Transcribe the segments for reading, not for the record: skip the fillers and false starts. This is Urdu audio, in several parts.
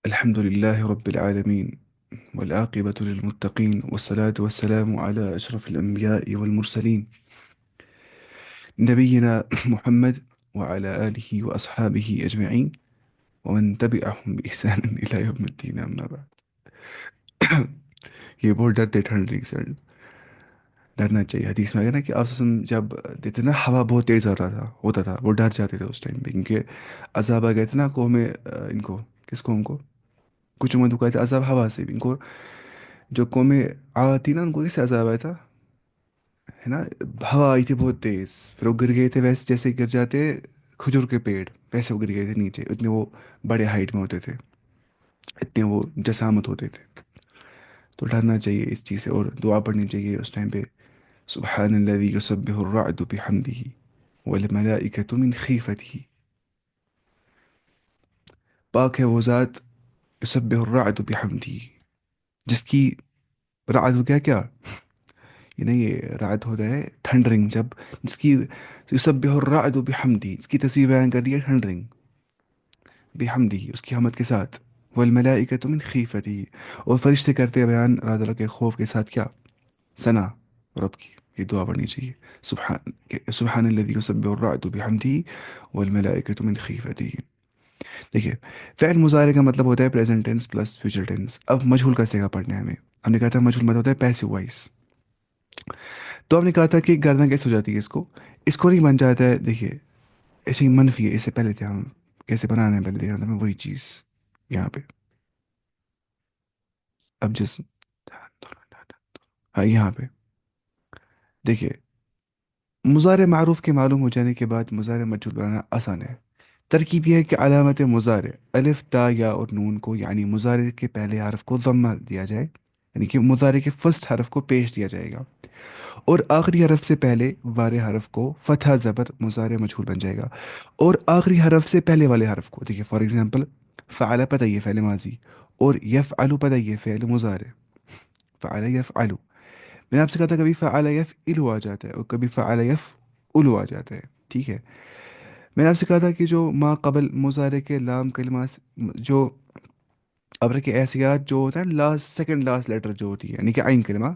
الحمد لله رب العالمين، والعاقبة للمتقين، والصلاة والسلام على أشرف الأنبياء والمرسلين، نبينا محمد وعلى آله وأصحابه أجمعين، ومن تبعهم بإحسان إلى يوم الدين، أما بعد. یہ بہت ڈرتے ٹھنڈ سے ڈرنا چاہیے. حدیث میں آگے نا کہ آپ جب دیتے نا ہوا بہت تیز ہوتا تھا وہ ڈر جاتے تھے اس ٹائم پہ، کیونکہ عذاب آ گئے تھے نا قوم ان کو. کس قوم کو؟ کچھ عمر دکھائے تھے عذاب ہوا سے بھی ان کو. جو قومیں آتی نا ان کو کیسے عذاب آیا تھا، ہے نا؟ ہوا آئی تھی بہت تیز، پھر وہ گر گئے تھے ویسے جیسے گر جاتے کھجور کے پیڑ، ویسے وہ گر گئے تھے نیچے. اتنے وہ بڑے ہائٹ میں ہوتے تھے، اتنے وہ جسامت ہوتے تھے. تو ڈرنا چاہیے اس چیز سے اور دعا پڑھنی چاہیے اس ٹائم پہ. سبحان الذي يسبح الرعد بحمده والملائكة من خيفته. پاک ہے وہ ذات یسبح الرعد بحمده، جس کی رعد ہو گیا کیا، یہ نہیں، یہ رعد ہوتا ہے تھنڈرنگ. جب جس کی یسبح الرعد بحمدی، اس کی تصویر بیان کر رہی ہے تھنڈرنگ بحمدی، اس کی حمد کے ساتھ. والملائکۃ من خیفتی، اور فرشتے کرتے ہیں بیان اللہ تعالیٰ کے خوف کے ساتھ کیا، ثنا رب کی. یہ دعا پڑھنی چاہیے. سبحان الذی یسبح الرعد بحمدی والملائکۃ من خیفتی. دیکھیے، فعل مضارع کا مطلب ہوتا ہے present tense plus future tennis. اب مجہول کا صیغہ پڑھنا ہے ہمیں. ہم نے کہا تھا مجہول مطلب ہوتا ہے پیسو وائس. تو ہم نے کہا تھا کہ گردن کیسے ہو جاتی ہے اس کو نہیں بن جاتا ہے. دیکھیے ایسے ہی منفی ہے، اس سے پہلے تھے ہم کیسے بنانا ہے پہلے دیکھا تھا میں وہی چیز یہاں پہ. اب جس ہاں یہاں پہ دیکھیے، مضارع معروف کے معلوم ہو جانے کے بعد مضارع مجهول بنانا آسان ہے. ترکیب یہ ہے کہ علامت مضارع الف تا یا اور نون کو، یعنی مضارع کے پہلے حرف کو ضمہ دیا جائے، یعنی کہ مضارع کے فرسٹ حرف کو پیش دیا جائے گا، اور آخری حرف سے پہلے والے حرف کو فتحہ زبر مضارع مجہول بن جائے گا. اور آخری حرف سے پہلے والے حرف کو دیکھیے، فار ایگزامپل فعل پتہ یہ فعل ماضی، اور یفعل پتہ یہ فعل مضارع. فعل یفعل، میں نے آپ سے کہا تھا کبھی فعل یفعل آ جاتا ہے اور کبھی فعل یفعل آ جاتا ہے. ٹھیک ہے، میں نے آپ سے کہا تھا کہ جو ما قبل مضارع کے لام کلمات، جو ابر کے ایسیات جو ہوتا ہے لاسٹ سیکنڈ لاسٹ لیٹر جو ہوتی ہے، یعنی کہ عین کلمہ،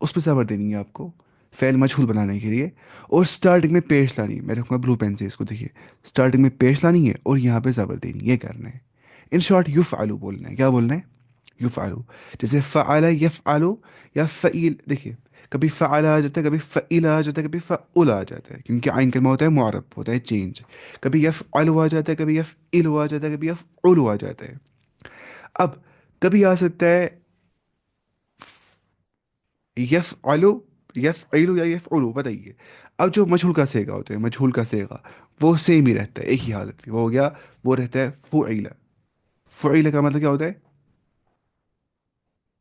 اس پہ زبر دینی ہے آپ کو فعل مجہول بنانے کے لیے. اور سٹارٹنگ میں پیش لانی ہے. میں رکھوں گا بلو پین سے اس کو، دیکھیے سٹارٹنگ میں پیش لانی ہے اور یہاں پہ زبر دینی ہے. یہ کرنا ہے. ان شارٹ یفعلو بولنا ہے. کیا بولنا ہے؟ یفعلو. جیسے فعل یفعلو یا فعیل، دیکھیے کبھی فعل آ جاتا ہے، کبھی فعیل آ جاتا ہے، کبھی فعل آ جاتا ہے، کیونکہ عین کلمہ ہوتا ہے معرب، ہوتا ہے چینج. کبھی یفعل آ جاتا ہے، کبھی یفعل آ جاتا ہے، کبھی یفعل آ جاتا ہے. اب کبھی آ سکتا ہے یفعلو، یفعلو یا یفعلو، بتائیے. اب جو مجہول کا صیغہ ہوتا ہے، مجہول کا صیغہ وہ سیم ہی رہتا ہے ایک ہی حالت میں. وہ ہو گیا، وہ رہتا ہے فعیل. فعیل کا مطلب کیا ہوتا ہے؟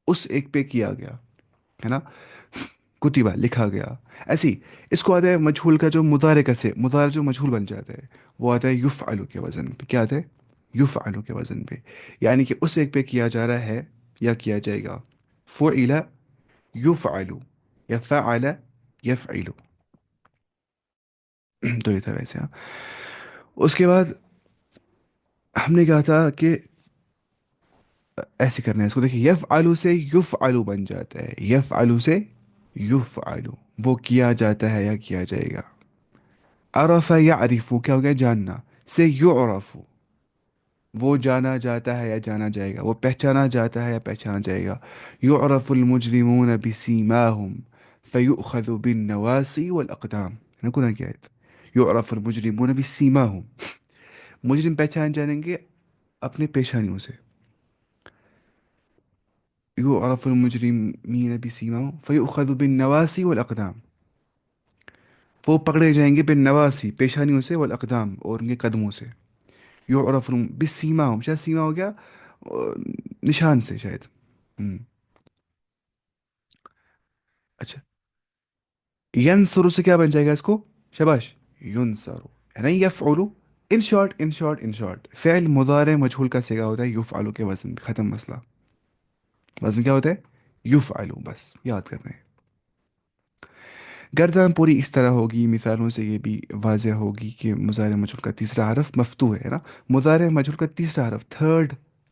اس ایک پہ کیا گیا، ہے نا؟ کتبہ لکھا گیا. ایسی اس کو آتا ہے مجہول کا جو مضارع کا سے مضارع جو مجہول بن جاتا ہے وہ آتا ہے یفعلو کے وزن پہ. کیا آتا ہے؟ یفعلو کے وزن پہ، یعنی کہ اس ایک پہ کیا جا رہا ہے یا کیا جائے گا. فعل یفعلو یا فعل یفعلو. تو یہ تھا ویسے. ہاں، اس کے بعد ہم نے کہا تھا کہ ایسے کرنا ہے اس کو. دیکھیے یف آلو سے یف آلو بن جاتا ہے. یف آلو سے یف آلو، وہ کیا جاتا ہے یا کیا جائے گا. عرف یعرف، کیا ہو گیا؟ جاننا. سے یعرف، وہ جانا جاتا ہے یا جانا جائے گا، وہ پہچانا جاتا ہے یا پہچانا جائے گا. یعرف المجرمون بسیماہم فیؤخذ بالنواصی والاقدام. ہے نا قرآن کی آیت؟ یعرف المجرمون بسیماہم، مجرم پہچان جانیں گے اپنے پیشانیوں سے. يعرف المجرمین بسیماہم فیؤخذ بالنواصی والاقدام، وہ پکڑے جائیں گے بالنواصی پیشانیوں سے، والاقدام اور ان کے قدموں سے. یعرف بسیماہم، شاید سیما ہو گیا نشان سے شاید. ہم، اچھا. ینصر سے کیا بن جائے گا اس کو؟ شباش، ینصر. ہے نا یفعلو. In short in short in short فعل مضارع مجہول کا صیغہ ہوتا ہے یفعلو کے وزن پہ. ختم مسئلہ. وزن کیا ہوتا ہے؟ یفعلو. بس یاد کرنا ہے. گردان پوری اس طرح ہوگی، مثالوں سے یہ بھی واضح ہوگی کہ مضارع مجہول کا تیسرا حرف مفتوح ہے نا. مضارع مجہول کا تیسرا حرف، third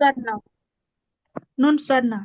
sarna nun sarna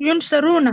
yun saruna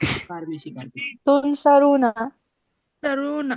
تنصرون saruna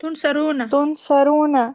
tun saruna تنصرون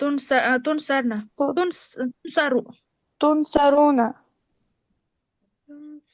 tun sarna tun saru تنصرون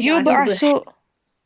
يبعث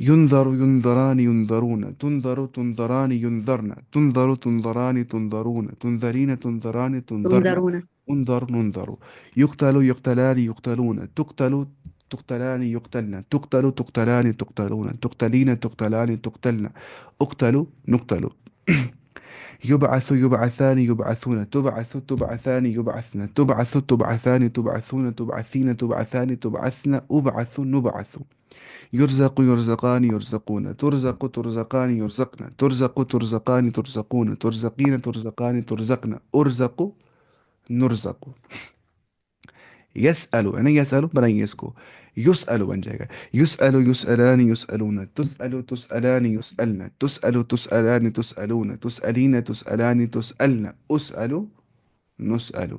ينذر ينذران ينذرون. تنذر تنذران ينذرن. تنذر تنذران تنذرون. تنذرين تنذران تنذرن. انذر ننذر. يقتل يقتلان يقتلون. تقتل تقتلان يقتلن. تقتل تقتلان تقتلون. تقتلين تقتلان تقتلن. اقتل نقتل. يبعث يبعثان يبعثون. تبعث تبعثان يبعثن. تبعث تبعثان تبعثون. تبعثين تبعثان تبعثن. أبعث نبعث. يرزق يرزقان يرزقون. ترزق ترزقان يرزقن. ترزق ترزقان ترزقون. ترزقين ترزقان ترزقن. أرزق نرزق. يسأل يعني يسأل بني يسكو. يسأل بن جائے گا. يسأل يسألان يسألون. تسأل تسألان يسألن. تسأل تسألان تسألون. تسألين تسألان تسألن. أسأل نسأل.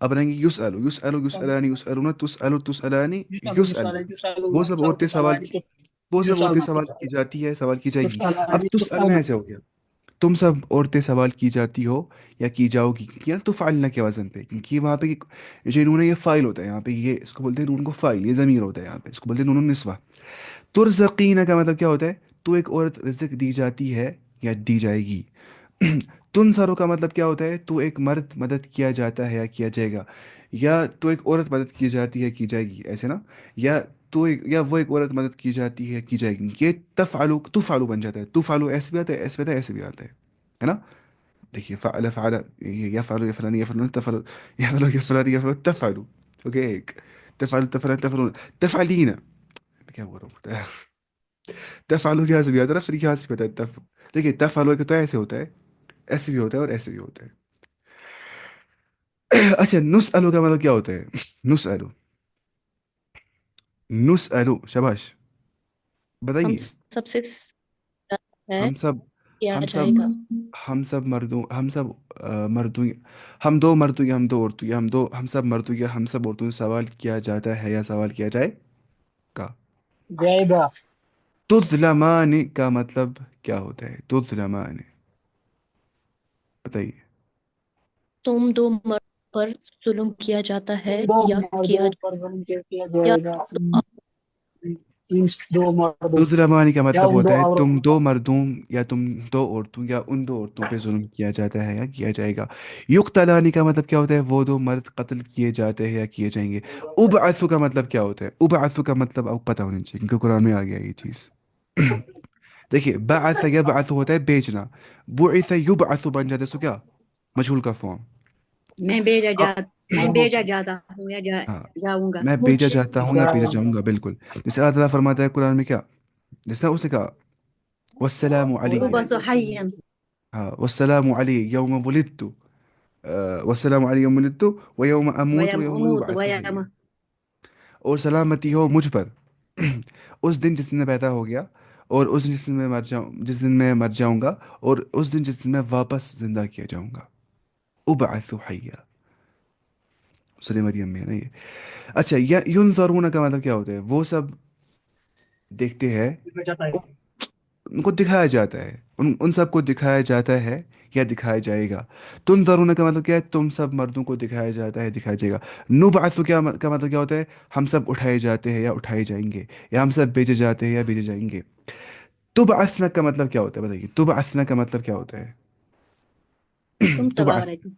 اب رہیں گے یسألو یسألو یسألانی یسألون تسألو تسألانی یسأل، وہ سب عورتیں سوال کی، وہ سب عورتیں سوال کی جاتی ہے، سوال کی جائے گی. اب تسأل میں ایسے ہو گیا، تم سب عورتیں سوال کی جاتی ہو یا کی جاؤ گی، یا تو فعلنا کے وزن پہ، کیونکہ وہاں پہ جو نون ہے یہ فائل ہوتا ہے، یہاں پہ یہ اس کو بولتے ہیں نون کو فائل، یہ ضمیر ہوتا ہے یہاں پہ، اس کو بولتے ہیں نون النسوہ. ترزقین کا مطلب کیا ہوتا ہے؟ تو ایک عورت رزق دی جاتی ہے یا دی جائے گی. تنصرو کا مطلب کیا ہوتا ہے؟ تو ایک مرد مدد کیا جاتا ہے یا کیا جائے گا، یا تو ایک عورت مدد کی جاتی ہے کی جائے گی، ایسے نا. یا تو ایک، یا وہ ایک عورت مدد کی جاتی ہے کی جائے گی. یہ تفعلو تفعلو بن جاتا ہے، تفعلو ایسے بھی آتا ہے، ایسے بھی آتا ہے، ایسے بھی آتا ہے نا. دیکھیے فعل فعل، یفعلو یفعلانی یفعلون تفعلو یفعلو یفعلانی یفعلون تفعلو. اوکے، ایک تفعلو تفعلن تفعلون تفعلین، کیا بول رہا ہوں، تفعلو یہاں سے بھی آتا ہے نا، پھر یہاں سے بھی آتا ہے تف. دیکھیے تفعلو کا تو ایسے ہوتا ہے، ایسے بھی ہوتا ہے اور ایسے بھی ہوتا ہے. اچھا نسألو کا مطلب کیا ہوتا ہے؟ نسألو، نسألو، شباش ہم بتائیے. سب سے ہے ہم سب، کیا ہم سب، جائے گا. ہم سب مردوں، ہم سب مردوں، ہم دو مردوں یا ہم دو عورتوں یا ہم دو، ہم سب مردوں یا ہم سب عورتوں سے سوال کیا جاتا ہے یا سوال کیا جائے گا. جائے گا. تظلمان کا مطلب کیا ہوتا ہے؟ تظلمان، بتائیے. تم دو مرد پر ظلم کیا جاتا ہے دو یا کیا مردوں پر ظلم کیا یا جائے گا. تو ان دو مردوں تظلمان کا یا مطلب ان دو ہوتا ہے تم عورتوں دو مردوں یا تم دو عورتوں یا ان دو عورتوں پہ ظلم کیا جاتا ہے یا کیا جائے گا. یقتلانی کا مطلب کیا ہوتا ہے؟ وہ دو مرد قتل کیے جاتے ہیں یا کیے جائیں گے. ابعث کا مطلب کیا ہوتا ہے؟ ابعث کا مطلب آپ کو پتہ ہونا چاہیے کیونکہ قرآن میں آ گیا یہ چیز. دیکھیے بعث یبعث ہوتا ہے بیچنا، بعث یبعث بن جاتا ہے، سو کیا، مجھول کا فارم. میں بھیجا اب جات میں بھیجا جاتا ہوں یا ہاں، جاؤں گا. میں بھیجا جاتا ہوں یا بھیجا جاؤں گا، بالکل. جیسے اللہ تعالیٰ فرماتا ہے قرآن میں کیا، جیسے اس نے کہا والسلام علی، وأبص حيا ہاں والسلام علی یوم ولدت، والسلام علی یوم ولدت ویوم اموت ويوم ویوم أموت یبعث حیا، ويوم اور سلامتی ہو مجھ پر اس دن جس دن میں پیدا ہو گیا، اور اس دن جس دن میں مر جاؤں، جس دن میں مر جاؤں گا، اور اس دن جس دن میں واپس زندہ کیا جاؤں گا. ابعث حیا، سورہ مریم میں ہے نا یہ. اچھا ینظرون کا مطلب کیا ہوتا ہے؟ وہ سب دیکھتے ہیں، ان کو دکھایا جاتا ہے، ان سب کو دکھایا جاتا ہے یا دکھایا جائے گا. تنظرون کا مطلب کیا ہے؟ تم سب مردوں کو دکھایا جاتا ہے، دکھایا جائے گا. نبعث کا مطلب کیا ہوتا ہے؟ ہم سب اٹھائے جاتے ہیں یا اٹھائے جائیں گے، یا ہم سب بھیجے جاتے ہیں یا بھیجے جائیں گے. تبعثنا کا مطلب کیا ہوتا ہے؟ بتائیے تبعثنا کا مطلب کیا ہوتا ہے؟ تم سب تبعث، عورتیں.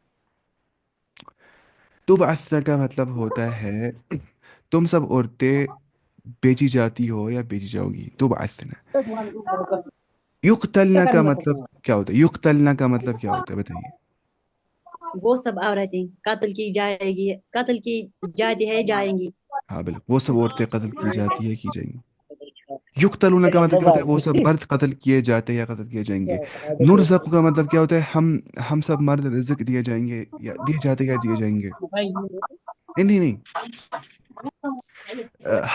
تبعثنا کا مطلب ہوتا ہے تم سب عورتیں بیچی جاتی ہو یا بیچی جاؤ گی. تبعثنا. یقتلنا کا مطلب کیا ہوتا ہے؟ یقتلنا کا مطلب کیا ہوتا ہے بتائیے. وہ سب عورتیں قتل کی جائے گی، قتل کی جاتی ہے جائیں گی. ہاں بالکل، وہ سب عورتیں قتل کی جاتی ہے کی جائیں گی. یقتلون کا مطلب کیا ہوتا ہے؟ وہ سب مرد قتل کیے جاتے ہیں یا قتل کیے جائیں گے. نرزق کا مطلب کیا ہوتا ہے؟ ہم سب مرد رزق دیے جائیں گے یا دیے جاتے ہیں یا دیے جائیں گے. نہیں نہیں نہیں،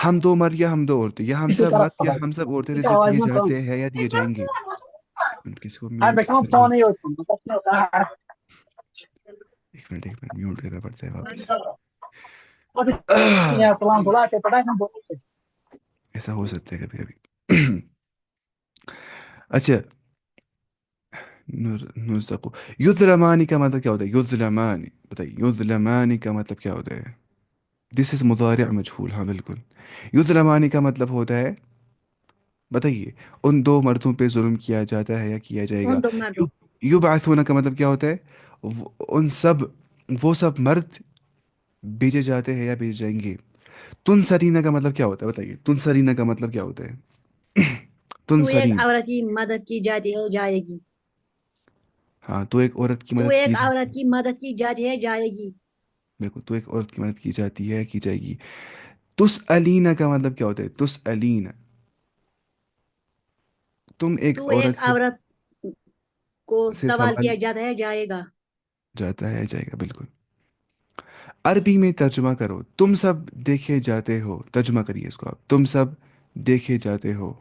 ہم دو مرد یا ہم دو عورتیں، یا ہم سب مرد یا ہم سب عورتیں رزق دیے جاتے ہیں یا دیے جائیں گے. کسی کو میوٹ کرنا، ایک منٹ میوٹ کرنا پڑتا ہے واپس. ایسا ہو سکتا ہے کبھی کبھی. اچھا نرزقو، یظلمانی کا مطلب کیا ہوتا ہے؟ یظلمانی، بتائیے یظلمانی کا مطلب کیا ہوتا ہے؟ دس از مضارع مجہول، ہاں بالکل. یظلمانی کا مطلب ہوتا ہے، بتائیے، ان دو مردوں پہ ظلم کیا جاتا ہے یا کیا جائے گا. ان دو مردوں. یبعثون کا مطلب کیا ہوتا ہے؟ ان سب، وہ سب مرد بھیجے جاتے ہیں یا بھیجے جائیں گے. تنسرین کا مطلب کیا ہوتا ہے؟ بتائیے تنسرین کا مطلب کیا ہوتا ہے؟ تو ایک تنسرین، عورت کی مدد کی جاتی ہے جائے گی. ہاں تو ایک عورت کی تو مدد کی ایک جاتی عورت ہے، کی مدد کی جاتی ہے جائے گی. بالکل تو ایک عورت کی مدد کی جاتی ہے کی جائے گی. تسألین کا مطلب کیا ہوتا ہے؟ تسألین، تم ایک تو ایک عورت عورت کو سے سوال سوال کیا جاتا ہے جائے گا. جاتا ہے جائے گا، بالکل. عربی میں ترجمہ کرو. تم سب دیکھے جاتے ہو، ترجمہ کریے اس کو آپ. تم سب دیکھے جاتے ہو.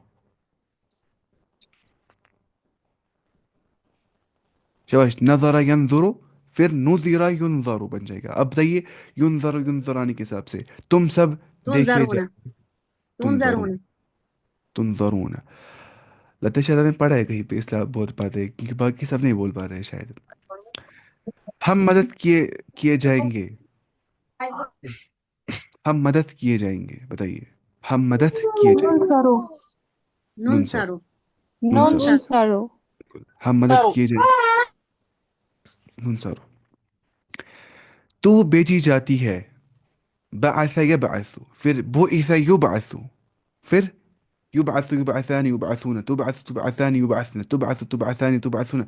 شباش. نظر ینظر پھر نذر ینظر بن جائے گا. اب بتائیے ینظر ینظرانی کے حساب سے تم سب دیکھے تنظرون جائیں. تنظرون تنظرون تنظرون. لتا شاید نے پڑھا ہے کہیں پہ اس لیے آپ بول پاتے ہیں کیونکہ باقی سب نہیں بول پا رہے ہیں شاید. ہم مدد کیے جائیں گے. ہم مدد کیے جائیں گے. بتائیے ہم مدد کیے جائیں گے. ننصر ننصر ننصر ننصر. ننصر ہم مدد کیے جائیں گے. ننصر. تو بیچی جاتی ہے. بعث يبعث. پھر بعث يبعث. پھر يبعث يبعثان يبعثون. تبعث تبعثان يبعثن. تبعث تبعثان تبعثون.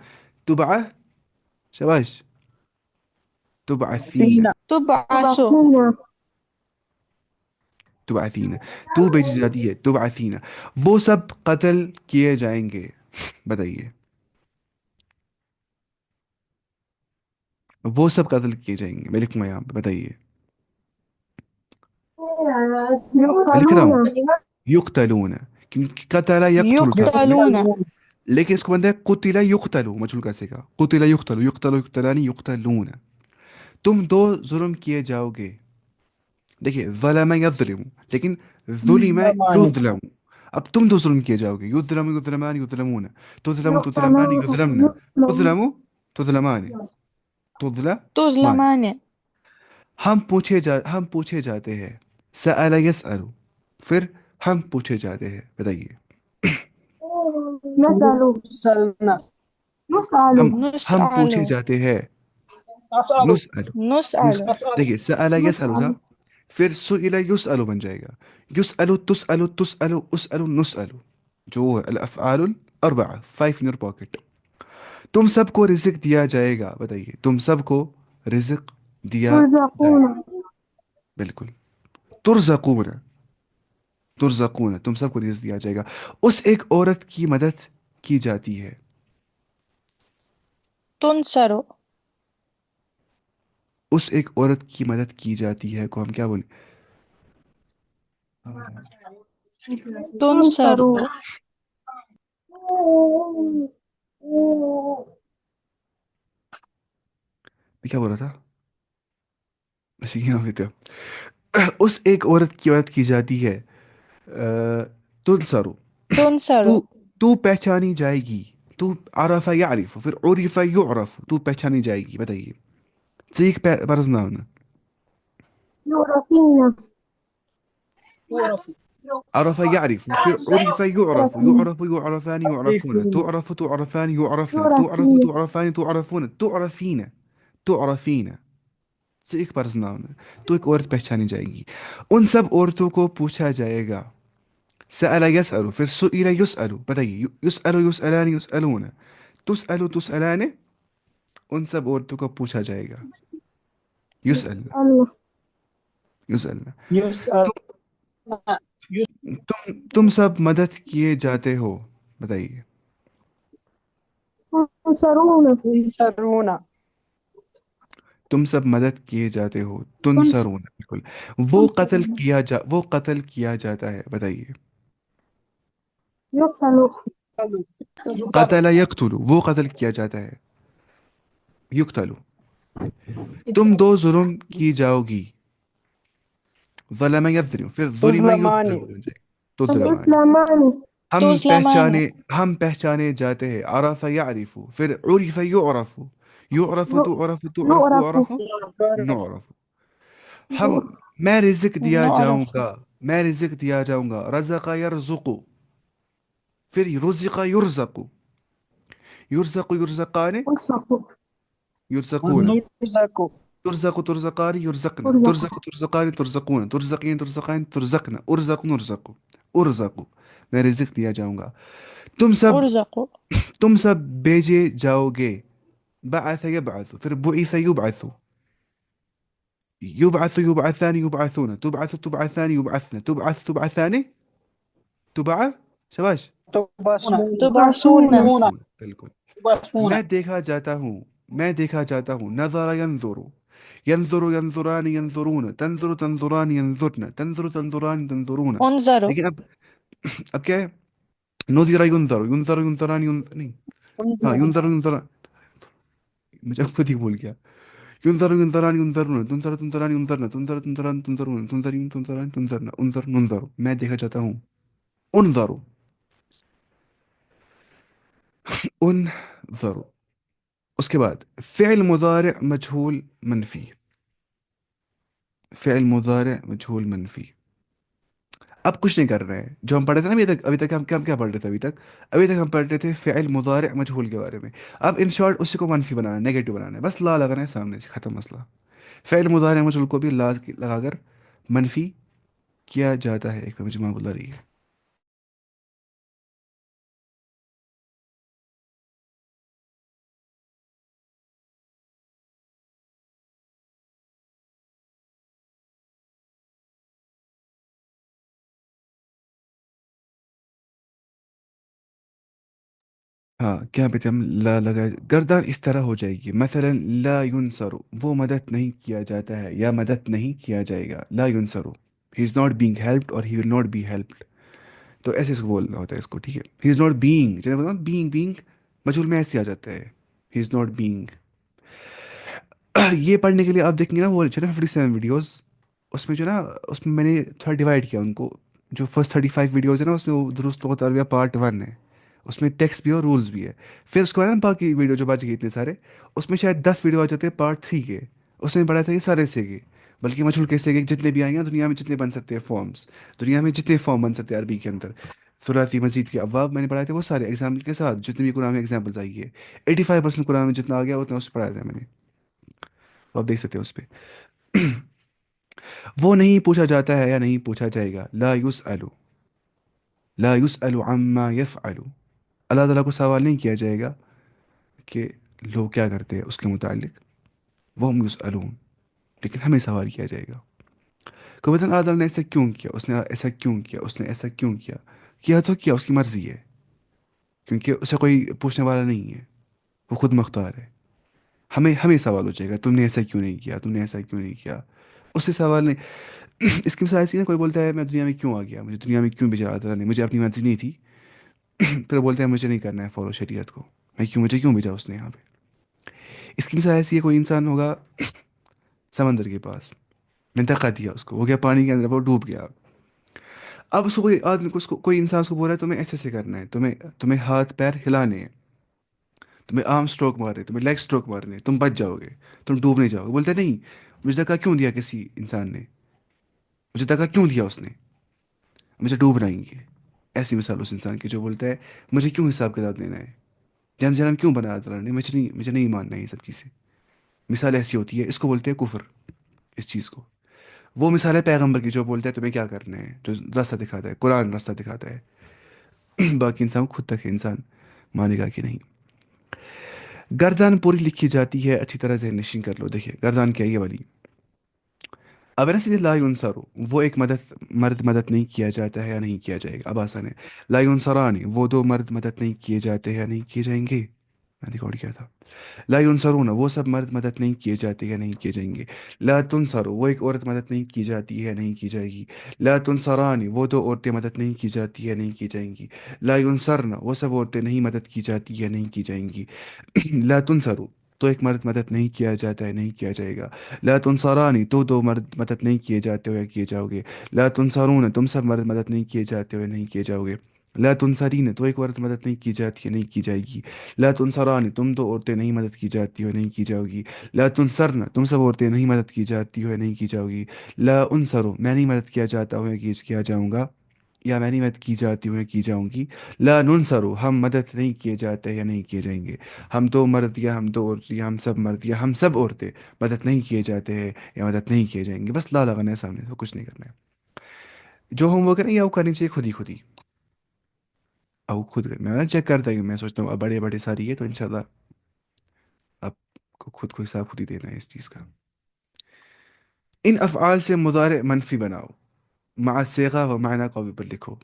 تبعث. شباش. تبعثين. تبعث تبعثين. تو بیچی جاتی ہے. تبعثين. وہ سب قتل کیے جائیں گے. بتائیے وہ سب قتل کیے جائیں گے. میں لکھوں گا یہاں پہ. بتائیے میں لکھ رہا ہوں یقتلون کیونکہ قتل یقتل تھا يقتلون لیکن اس کو بنتا ہے قتل یقتل مجھول کا سے کا قتل یقتل یقتل یقتلان یقتلون. تم دو ظلم کیے جاؤ گے. دیکھیے ظلم یظلم لیکن ظلم یظلم. اب تم دو ظلم کیے جاؤ گے. یظلم یظلمان یظلمون. تظلم تظلمان یظلمن. تظلم تظلمان تظلمان. تظلمان ہم پوچھے جاتے ہیں. سأل يسأل. پھر ہم پوچھے جاتے ہیں. بتائیے نسأل سلنا نسأل ہم پوچھے نسأل جاتے ہیں. أفعل نسأل. نسأل دیکھیے سأل يسأل تھا پھر سئل يسأل بن جائے گا. يسأل تسأل تسأل أسأل نسأل جو ہے الافعال الاربعہ 5 in your pocket. تم سب کو رزق دیا جائے گا. بتائیے تم سب کو رزق دیا جائے گا. ترزقون بالکل. ترزقون ترزقون تم سب کو رزق دیا جائے گا. اس ایک عورت کی مدد کی جاتی ہے. تنصر اس ایک عورت کی مدد کی جاتی ہے کو ہم کیا بولیں؟ تنصر میں کیا بول رہا تھا اسی کی نام لیتے ہو. اس ایک عورت کی مدد کی جاتی ہے. تنصرو. تنصر تو پہچانی جائے گی. تو عرف یعرف پھر عرف یعرف. تو پہچانی جائے گی. بتائیے تصيك برزناونا. يعرفين يعرف عرف يعرف پھر عرف يعرف يعرف يعرفان يعرفون. تعرف تعرفان يعرفن. تعرف تعرفان تعرفون. تعرفين تعرفين. ایک برزناونا. تو ایک عورت پہچانی جائے گی. ان سب عورتوں کو پوچھا جائے گا. سأل يسأل پھر سئل يسأل. بتائیے يسأل يسألان يسألون. تسأل تسألان. ان سب عورتوں کو پوچھا جائے گا. يسأل الله يسأل. يسأل تم سب مدد کیے جاتے ہو. بتائیے تنصرون ينصرون تم سب مدد کیے جاتے ہو. تنصرون بالکل. وہ قتل کیا جاتا ہے. بتائیے يقتل قتل یقتل وہ قتل کیا جاتا ہے. یقتل. تم دو ظلم کی جاؤ گی. ظلم یظلم پھر ظلم تظلمان یظلم ہو جائے. تظلمان. تظلمان ہم پہچانے جاتے ہیں. عرف یعرف پھر عرف یعرف. یعرف تعرف تعرف يعرف تعرف نعرف. میں رزق دیا جاؤں نعرف گا. میں رزق دیا جاؤں گا. رزق یرزق پھر رزق یرزق. یرزق یرزقان يرزق یرزقون. نرزق ترزق ترزقان يرزقن. ترزق ترزقان ترزقون. ترزقين ترزقان ترزقن. ارزق نرزق. ارزق میں رزق دیا جاؤں گا. أرزق تم سب بھیجے جاؤ گے. بعث يبعث پھر بعث يبعث. يبعث يبعثان يبعثون. تبعث تبعثان يبعثن. تبعث تبعثان تبعث. شباش. تبصرون تبعثون بالکل. تبصرون میں دیکھا جاتا ہوں. نظر ينظر. ينظر ينظران ينظرون. تنظر تنظران ينظرن. تنظر تنظران تنظرون. انظر لیکن اب کیا ہے؟ نظر ينظر ينظر ينظران نہیں. ہاں ينظر ينظران مجھے خود ہی بھول گیا. ينظر ينظران ينظرون تنظر تنظران ينظرن تنظر تنظران تنظرون تنظرين تنظران تنظرن انظر ننظر. میں دیکھا جاتا ہوں. انظروا. انظروا. اس کے بعد فعل مضارع مجھول منفی. فعل مضارع مجھول منفی. اب کچھ نہیں کر رہے ہیں. جو ہم پڑھے تھے نا ابھی تک ہم کیا پڑھ رہے تھے ابھی تک ہم پڑھ رہے تھے فعل مضارع مجھول کے بارے میں. اب ان شارٹ اسی کو منفی بنانا ہے, نیگیٹو بنانا ہے, بس لا لگانا ہے سامنے سے, ختم مسئلہ. فعل مضارع مجھول کو بھی لا لگا کر منفی کیا جاتا ہے. ایک مجمع بلا رہی ہے. ہاں کیا پہ تھے ہم؟ لا لگا گردان اس طرح ہو جائے گی. مثلا لا ينصر, وہ مدد نہیں کیا جاتا ہے یا مدد نہیں کیا جائے گا. لا ينصر, he is not being helped اور he will not be helped. تو ایسے اس کو بولنا ہوتا ہے اس کو, ٹھیک ہے. he is not being, جنہیں بولنا being مجھول میں ایسے آ جاتا ہے. he is not being. یہ پڑھنے کے لیے آپ دیکھیں گے نا وہ 57 ویڈیوز, اس میں جو نا اس میں میں نے تھوڑا ڈیوائڈ کیا ان کو. جو فرسٹ 35 ویڈیوز ہے نا اس میں وہ درست و تربیہ پارٹ 1 ہے, اس میں ٹیکسٹ بھی ہے اور رولز بھی ہے. پھر اس کے بعد نا باقی ویڈیو جو بچ گئے اتنے سارے, اس میں شاید 10 ویڈیو آ جاتے ہیں پارٹ 3 کے. اس میں پڑھا تھا کہ سارے سے گے, بلکہ مجھول کیسے گے جتنے بھی آئیں گے دنیا میں, جتنے بن سکتے ہیں فارمز, دنیا میں جتنے فارم بن سکتے ہیں عربی کے اندر. ثلاثی مزید کے ابواب میں نے پڑھائے تھے وہ سارے ایگزامپل کے ساتھ, جتنے بھی قرآن میں ایگزامپلز آئی ہے. 85% قرآن میں جتنا آ گیا اتنا اس پہ پڑھایا تھا میں نے, تو آپ دیکھ سکتے ہیں اس پہ. وہ نہیں پوچھا جاتا ہے یا نہیں پوچھا جائے گا. لا یسأل, لا یسأل عما یفعل, اللہ تعالیٰ کو سوال نہیں کیا جائے گا کہ لوگ کیا کرتے ہیں اس کے متعلق. وہ ہم یسألون, لیکن ہمیں سوال کیا جائے گا. کہ مثلا اللہ تعالیٰ نے ایسا کیوں کیا, اس نے ایسا کیوں کیا, اس نے ایسا کیوں کیا. کیا تو کیا, اس کی مرضی ہے, کیونکہ اسے کوئی پوچھنے والا نہیں ہے, وہ خود مختار ہے. ہمیں سوال ہو جائے گا تم نے ایسا کیوں نہیں کیا, تم نے ایسا کیوں نہیں کیا. اس سے سوال نہیں. اس کی مثال ایسی ہے, کوئی بولتا ہے میں دنیا میں کیوں آ گیا, مجھے دنیا میں کیوں بھیجا اللہ تعالیٰ نے, مجھے اپنی مرضی نہیں تھی. پھر بولتے ہیں مجھے نہیں کرنا ہے فالو شریعت کو, مجھے کیوں بھیجا اس نے یہاں پہ. اس کی مثال ایسی ہے, کوئی انسان ہوگا سمندر کے پاس, میں دھکا دیا اس کو, وہ گیا پانی کے اندر, وہ ڈوب گیا. اب اس کو کوئی آدمی کو, کوئی انسان اس کو بول رہا ہے تمہیں ایسے سے کرنا ہے, تمہیں ہاتھ پیر ہلانے ہیں, تمہیں آرم اسٹروک مارنے, تمہیں لیگ اسٹروک مارنے, تم بچ جاؤ گے, تم ڈوب نہیں جاؤ گے. بولتے نہیں, مجھے دھکا کیوں دیا کسی انسان نے, مجھے دھکا کیوں دیا اس نے, مجھے ڈوبنا ہی ہے. ایسی مثال اس انسان کی جو بولتا ہے مجھے کیوں حساب کتاب دینا ہے, جان جنم کیوں بنا اللہ نے, مجھے نہیں ماننا ہے یہ سب چیزیں. مثال ایسی ہوتی ہے, اس کو بولتے ہیں کفر, اس چیز کو. وہ مثال ہے پیغمبر کی جو بولتا ہے تمہیں کیا کرنا ہے, جو راستہ دکھاتا ہے, قرآن راستہ دکھاتا ہے. باقی انسان خود تک ہے, انسان مانے گا کہ نہیں. گردان پوری لکھی جاتی ہے, اچھی طرح ذہن نشین کر لو. دیکھیے گردان کیا ہے یہ والی. اب ہے نا سیدھے لا ینصرو, وہ ایک مرد مدد نہیں کیا جاتا ہے یا نہیں کیا جائے گا. اب آسان ہے. لا ینصران, وہ دو مرد مدد نہیں کیے جاتے ہیں یا نہیں کیے جائیں گے. میں نے ریکارڈ کیا تھا. لا ینصرون, وہ سب مرد مدد نہیں کیے جاتے یا نہیں کیے جائیں گے. لا تنصرو, وہ ایک عورت مدد نہیں کی جاتی ہے نہیں کی جائے گی. لا تنصران, وہ دو عورتیں مدد نہیں کی جاتی ہے نہیں کی جائیں گی. لا ینصرن, وہ سب عورتیں نہیں مدد کی جاتی ہے نہیں کی جائیں گی. لا تنصرو, تو ایک مرد مدد نہیں کیا جاتا ہے نہیں کیا جائے گا. لا تنصرانی, تو دو مرد مدد نہیں کیے جاتے ہو یا کیے جاؤ گے. لا تنصرون, تم سب مرد مدد نہیں کیے جاتے ہو نہیں کیے جاؤ گے. لا تنصرین, تو ایک عورت مدد نہیں کی جاتی ہے نہیں کی جائے گی. لا تنصران, تم دو عورتیں نہیں مدد کی جاتی ہو نہیں کی جاؤ گی. لا تنصرن, تم سب عورتیں نہیں مدد کی جاتی ہو نہیں کی جاؤ گی. لا انصرو, میں نہیں مدد کیا جاتا ہوں یا کیا جاؤں گا, یا میں نہیں مدد کی جاتی ہوں یا کی جاؤں گی. لا ننصرو, ہم مدد نہیں کیے جاتے یا نہیں کیے جائیں گے. ہم دو مرد یا ہم دو عورت یا ہم سب مرد یا ہم سب عورتیں مدد نہیں کیے جاتے ہیں یا مدد نہیں کیے جائیں گے. بس لا لگانا ہے سامنے, تو کچھ نہیں کرنا ہے. جو ہوم ورک ہے نا یہ وہ کرنی چاہیے خود ہی خود ہی. اب خود میں چیک کرتا ہوں, میں سوچتا ہوں اب بڑے بڑے ساری ہے تو انشاءاللہ آپ کو خود کو حساب خود ہی دینا ہے اس چیز کا. ان افعال سے مضارع منفی بناؤ, مع صیغہ و معنی قوی پر لکھو.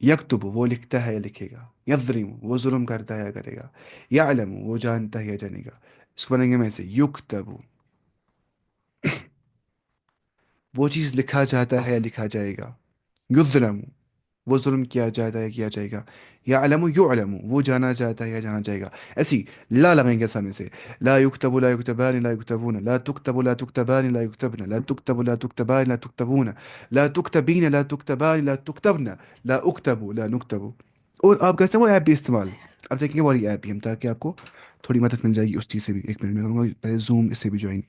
یکتب, وہ لکھتا ہے یا لکھے گا. یظلم, وہ ظلم کرتا ہے یا کرے گا. یعلم, وہ جانتا ہے یا جانے گا. اس کو بنیں گے میں سے یکتب, وہ چیز لکھا جاتا ہے یا لکھا جائے گا. یظلم, وہ ظلم کیا جاتا ہے کیا جائے گا. یا علم یعلم وہ جانا جاتا ہے یا جانا جائے گا. ایسی لا لگائیں گے سامنے سے. لا یکتب لا یکتبان لا یکتبون لا تکتب لا تکتبان لا یکتبن لا تکتب لا تکتبان لا تکتبون لا تکتبین لا تکتبان لا تکتبن لا اکتب لا نکتب. اور آپ کیسے وہ ایپ بھی استعمال. اب دیکھیں گے والی ایپ بھی ہم تاکہ آپ کو تھوڑی مدد مل جائے گی اس چیز سے بھی. ایک منٹ میں کروں گا پہلے زوم اس سے بھی جوائن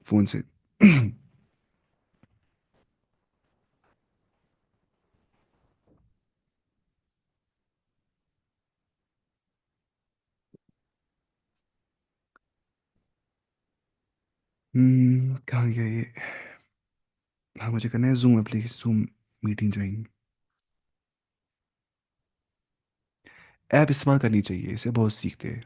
فون سے. کہاں گیا یہ. ہاں مجھے کرنا ہے zoom application zoom meeting join. App استعمال کرنی چاہیے اسے بہت سیکھتے ہیں.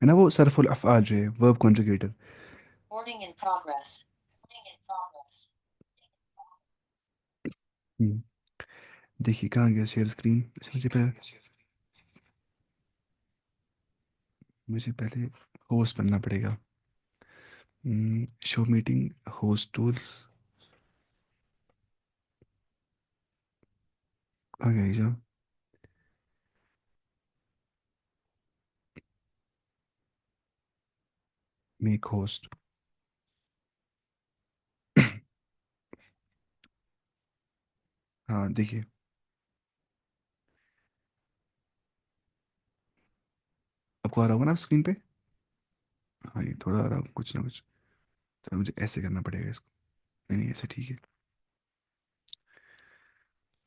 ہے نا وہ صرف الافعال جو ہے ورب کنجوگیٹر. دیکھیے کہاں گیا شیئر اسکرین. مجھے پہلے ہوسٹ بننا پڑے گا. شو میٹنگ ہوسٹ ٹولس کہاں گیا جا. Make host. ہاں دیکھیے آپ کو آ رہا ہوگا نا اسکرین پہ. ہاں یہ تھوڑا آ رہا ہوں کچھ نہ کچھ. تو مجھے ایسے کرنا پڑے گا اس کو. نہیں نہیں ایسے ٹھیک ہے.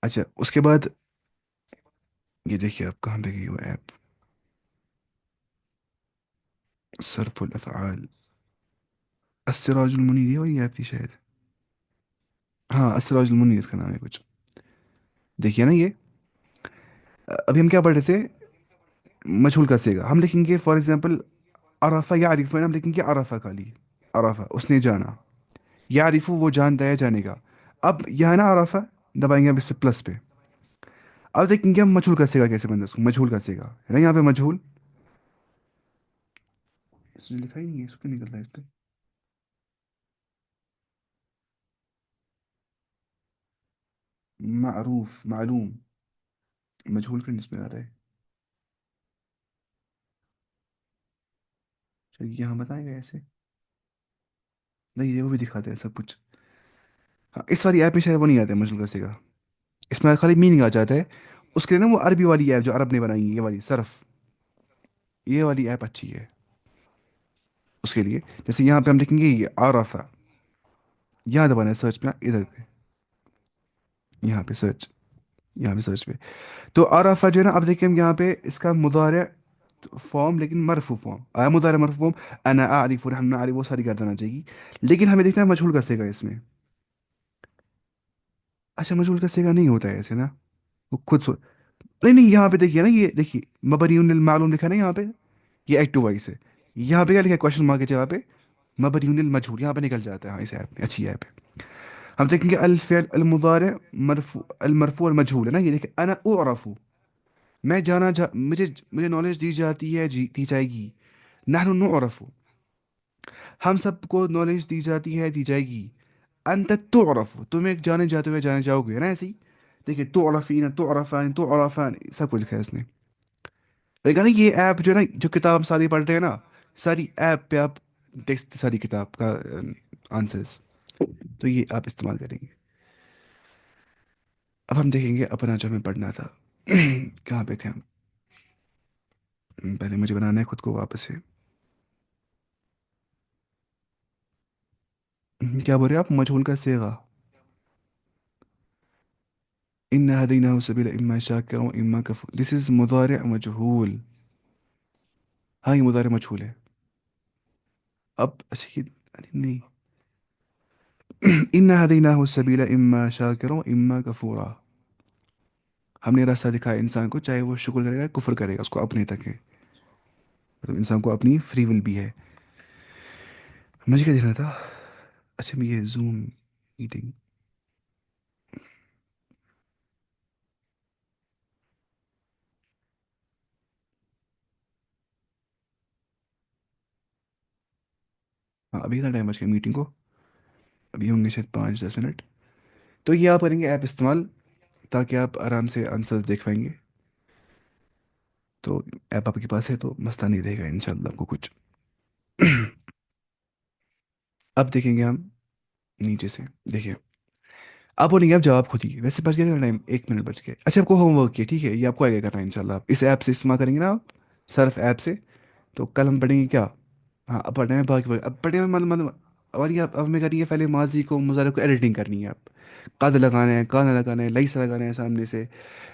اچھا اس کے بعد یہ دیکھیے آپ کہاں پہ گئی وہ ایپ. صرف الافعال السراج المنیر یہ وہی ایپ تھی شاید. ہاں السراج المنیر اس کا نام ہے کچھ. دیکھیے نا یہ ابھی ہم کیا پڑھ رہے تھے. مجھول کا سیگا ہم لکھیں گے فار ایگزامپل عرفہ یا عارف ہم لکھیں گے عرفہ خالی. عرفہ اس نے جانا. یا عارف وہ جانتا ہے جانے کا. اب یہ ہے نا عرفہ دبائیں گے اب اس پہ پلس پہ. اب دیکھیں گے ہم مجھول کا سیگا کیسے بنتا ہے. اس کو مجھول کا سیگا ہے نا یہاں پہ مجھول. اس نے لکھا ہی نہیں ہے اس کو کیوں نکل رہا ہے اس پہ. معروف معلوم مجھول کیوں اس میں آ رہا ہے. چلیے یہاں بتائیں گے ایسے. نہیں یہ وہ بھی دکھاتے ہیں سب کچھ. ہاں اس والی ایپ میں شاید وہ نہیں آتا ہے مجھول کا سیگا. اس میں خالی میننگ آ جاتا ہے. اس کے لیے نا وہ عربی والی ایپ جو عرب نے بنائی ہے یہ والی صرف یہ والی ایپ اچھی ہے اس کے لیے. جیسے یہاں پہ ہم لکھیں گے یہ عرفہ. یہاں دبانا ہے سرچ پہ ادھر پہ. یہاں پہ سرچ. یہاں پہ سرچ پہ. تو عرفہ جو ہے نا اب دیکھیں ہم یہاں پہ اس کا مضارع فارم لیکن مرفوع فارم آیا. مضارع مرفوع فارم انا اعرف نحن نعرف وہ ساری گردانا چاہیے. لیکن ہمیں دیکھنا ہے مجھول کا سیگا اس میں. اچھا مجھول کا سیگا نہیں ہوتا ہے ایسے نا. وہ خود نہیں نہیں یہاں پہ دیکھیے نا یہ دیکھیے مبنی المعلوم لکھا ہے نا یہاں پہ. یہ ایکٹو وائس ہے. یہاں پہ کیا لکھا ہے کوشچن مارک کے جگہ پہ مبنی المجھول یہاں پہ نکل جاتا ہے. ہاں اس ایپ میں اچھی ایپ ہے. ہم دیکھیں گے الفعل المضارع مرفوع المرفوع المجهول ہے نا. یہ دیکھیں انا اعرف میں مجھے نالج دی جاتی ہے دی جائے گی. نحن نعرف ہم سب کو نالج دی جاتی ہے دی جائے گی. انت تعرف تم ایک جانے جاتے ہوئے جانے جاؤ گے نا ایسے ہی. دیکھیں تعرفین تعرفان تعرفان سب کچھ لکھا ہے اس نے. دیکھا نا یہ ایپ جو ہے نا جو کتاب ہم ساری پڑھ رہے ہیں نا ساری ایپ پہ آپ دیکھ سکتے ساری کتاب کا آنسرس. تو یہ آپ استعمال کریں گے. اب ہم دیکھیں گے اپنا جو ہمیں پڑھنا تھا. کہاں پہ تھے ہم. پہلے مجھے بنانا ہے خود کو واپس سے. کیا بول رہے ہیں آپ مجھول کا صیغہ. ان هديناه السبيل اما شاكرا واما كفور. This is مضارع مجهول. ہاں یہ مضارع مجهول ہے. اب اچھا نہیں. ان هديناه السبيل اما شاكرا واما كفورا. ہم نے راستہ دکھایا انسان کو چاہے وہ شکر کرے گا کفر کرے گا اس کو اپنے تک ہے. مطلب انسان کو اپنی فری ول بھی ہے. مجھے کیا دیکھنا تھا؟ اچھا یہ زوم میٹنگ. ہاں ابھی کتنا ٹائم بچ گیا میٹنگ کو؟ ابھی ہوں گے شاید 5-10 منٹ. تو یہ آپ کریں گے ایپ استعمال تاکہ آپ آرام سے آنسرز دیکھ پائیں گے. تو ایپ آپ کے پاس ہے تو مسئلہ نہیں رہے گا انشاءاللہ آپ کو کچھ. اب دیکھیں گے ہم نیچے سے. دیکھیے آپ بولیں گے آپ جواب خود ہی. ویسے بچ گیا ٹائم، 1 منٹ بچ گیا. اچھا آپ کو ہوم ورک کیا ٹھیک ہے، یہ آپ کو آگے کرنا ہے انشاءاللہ. آپ اس ایپ سے استعمال کریں گے نا، آپ صرف ایپ سے. تو کل ہم پڑھیں گے کیا؟ ہاں اب پڑھنا ہے باقی اب پڑھیں مطلب. اور یہ اب ہمیں کرنی ہے پہلے ماضی کو مضارع کو ایڈیٹنگ کرنی ہے. آپ قد لگانا ہے، کانا لگانا ہے، لیس لگانا ہے سامنے سے،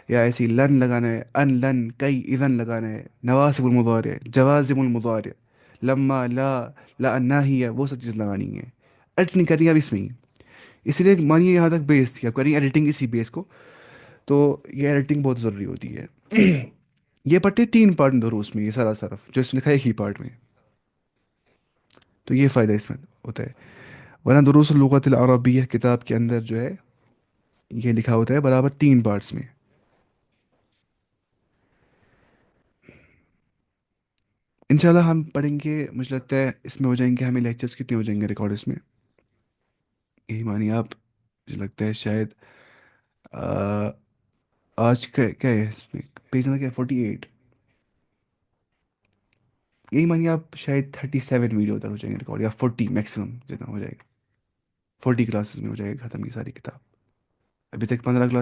یا ایسی لن لگانا ہے، ان لن کئی اذن لگانا ہے، نواسب المضارع، جوازم المضارع، لما لا لا ناہیہ، وہ سب چیز لگانی ہے. ایڈیٹنگ کرنی ہے اب اس میں ہی. اسی لیے مانیے یہاں تک بیس تھی، اب کریں ایڈیٹنگ اسی بیس کو. تو یہ ایڈیٹنگ بہت ضروری ہوتی ہے. یہ پڑھتے 3 پارٹ میں دروس میں، یہ سارا صرف جو اس میں لکھا ہے ایک ہی پارٹ میں. تو یہ فائدہ اس میں ہوتا ہے. ورنہ دروس اللغت العربیہ کتاب کے اندر جو ہے یہ لکھا ہوتا ہے برابر 3 پارٹس میں. انشاءاللہ ہم پڑھیں گے. مجھے لگتا ہے اس میں ہو جائیں گے ہمیں لیکچرز کتنے ہو جائیں گے ریکارڈ اس میں؟ یہی مانیے آپ، مجھے لگتا ہے شاید آج کا کیا ہے اس میں پیج نمبر کیا ہے 48. یہی مانیے آپ شاید 37 ویڈیو تک ہو جائیں گے ریکارڈ، یا 40 میکسیمم جتنا ہو جائے گا. 40 کلاسز میں ہو جائے گا ختم یہ ساری کتاب. ابھی تک 15 کلاس